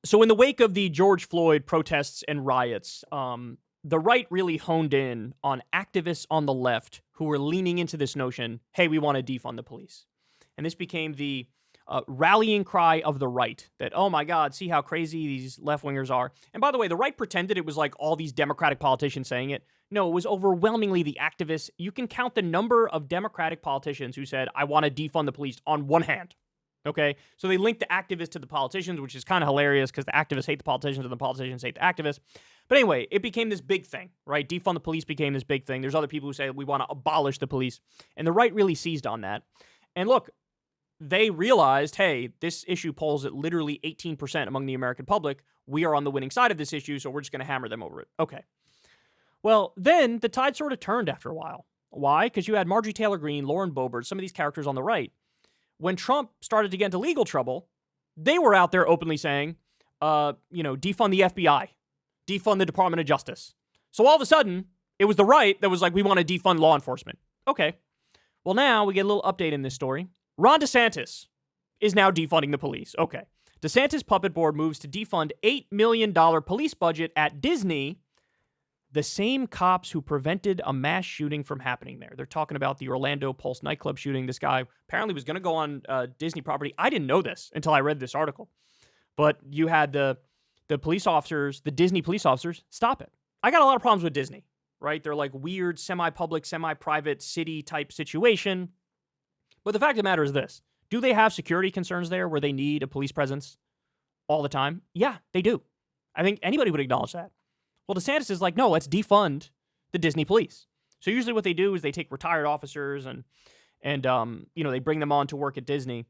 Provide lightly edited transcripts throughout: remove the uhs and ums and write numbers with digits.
So in the wake of the George Floyd protests and riots, the right really honed in on activists on the left who were leaning into this notion, hey, we want to defund the police. And this became the rallying cry of the right that, oh my God, see how crazy these left-wingers are. And by the way, the right pretended it was like all these Democratic politicians saying it. No, it was overwhelmingly the activists. You can count the number of Democratic politicians who said, I want to defund the police on one hand. Okay, so they linked the activists to the politicians, which is kind of hilarious because the activists hate the politicians and the politicians hate the activists. But anyway, it became this big thing, right? Defund the police became this big thing. There's other people who say we want to abolish the police. And the right really seized on that. And look, they realized, hey, this issue polls at literally 18% among the American public. We are on the winning side of this issue, so we're just going to hammer them over it. Okay. Well, then the tide sort of turned after a while. Why? Because you had Marjorie Taylor Greene, Lauren Boebert, some of these characters on the right. When Trump started to get into legal trouble, they were out there openly saying, defund the FBI, defund the Department of Justice. So all of a sudden, it was the right that was like, we want to defund law enforcement. Okay. Well, now we get a little update in this story. Ron DeSantis is now defunding the police. Okay. DeSantis puppet board moves to defund $8 million police budget at Disney, the same cops who prevented a mass shooting from happening there. They're talking about the Orlando Pulse nightclub shooting. This guy apparently was going to go on Disney property. I didn't know this until I read this article. But you had the police officers, the Disney police officers, stop it. I got a lot of problems with Disney, right? They're like weird, semi-public, semi-private city-type situation. But the fact of the matter is this. Do they have security concerns there where they need a police presence all the time? Yeah, they do. I think anybody would acknowledge that. Well, DeSantis is like, no, let's defund the Disney police. So usually what they do is they take retired officers and they bring them on to work at Disney.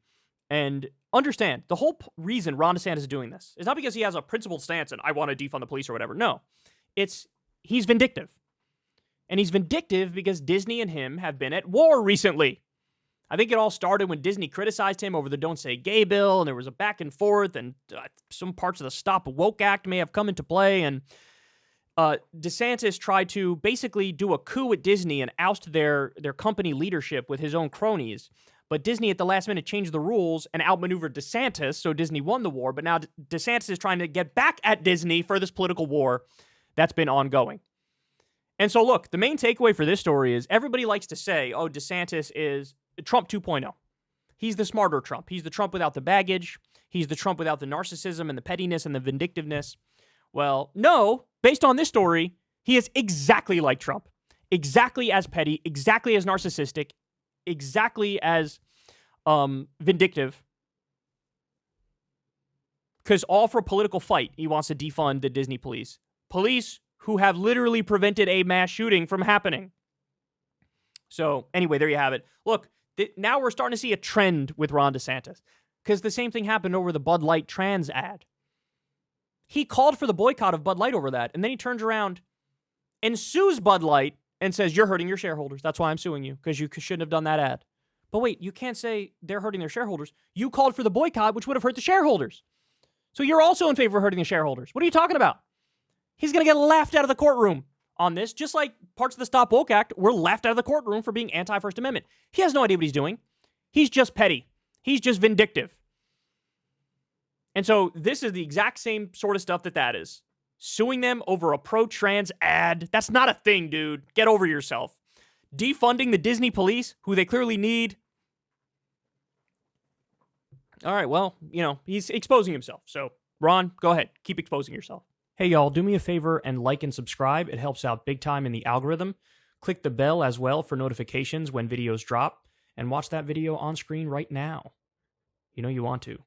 And understand, the whole reason Ron DeSantis is doing this is not because he has a principled stance and I want to defund the police or whatever. No, he's vindictive. And he's vindictive because Disney and him have been at war recently. I think it all started when Disney criticized him over the Don't Say Gay bill, and there was a back and forth, and some parts of the Stop Woke Act may have come into play, and DeSantis tried to basically do a coup at Disney and oust their company leadership with his own cronies. But Disney at the last minute changed the rules and outmaneuvered DeSantis, so Disney won the war. But now DeSantis is trying to get back at Disney for this political war that's been ongoing. And so look, the main takeaway for this story is everybody likes to say, oh, DeSantis is Trump 2.0. He's the smarter Trump. He's the Trump without the baggage. He's the Trump without the narcissism and the pettiness and the vindictiveness. Well, no, based on this story, he is exactly like Trump. Exactly as petty, exactly as narcissistic, exactly as vindictive. Because all for a political fight, he wants to defund the Disney police. Police who have literally prevented a mass shooting from happening. So anyway, there you have it. Look, now we're starting to see a trend with Ron DeSantis. Because the same thing happened over the Bud Light trans ad. He called for the boycott of Bud Light over that, and then he turns around and sues Bud Light and says, you're hurting your shareholders. That's why I'm suing you, because you shouldn't have done that ad. But wait, you can't say they're hurting their shareholders. You called for the boycott, which would have hurt the shareholders. So you're also in favor of hurting the shareholders. What are you talking about? He's going to get laughed out of the courtroom on this, just like parts of the Stop Woke Act were laughed out of the courtroom for being anti-First Amendment. He has no idea what he's doing. He's just petty. He's just vindictive. And so this is the exact same sort of stuff that is. Suing them over a pro-trans ad. That's not a thing, dude. Get over yourself. Defunding the Disney police, who they clearly need. All right, well, he's exposing himself. So, Ron, go ahead. Keep exposing yourself. Hey, y'all, do me a favor and like and subscribe. It helps out big time in the algorithm. Click the bell as well for notifications when videos drop. And watch that video on screen right now. You know you want to.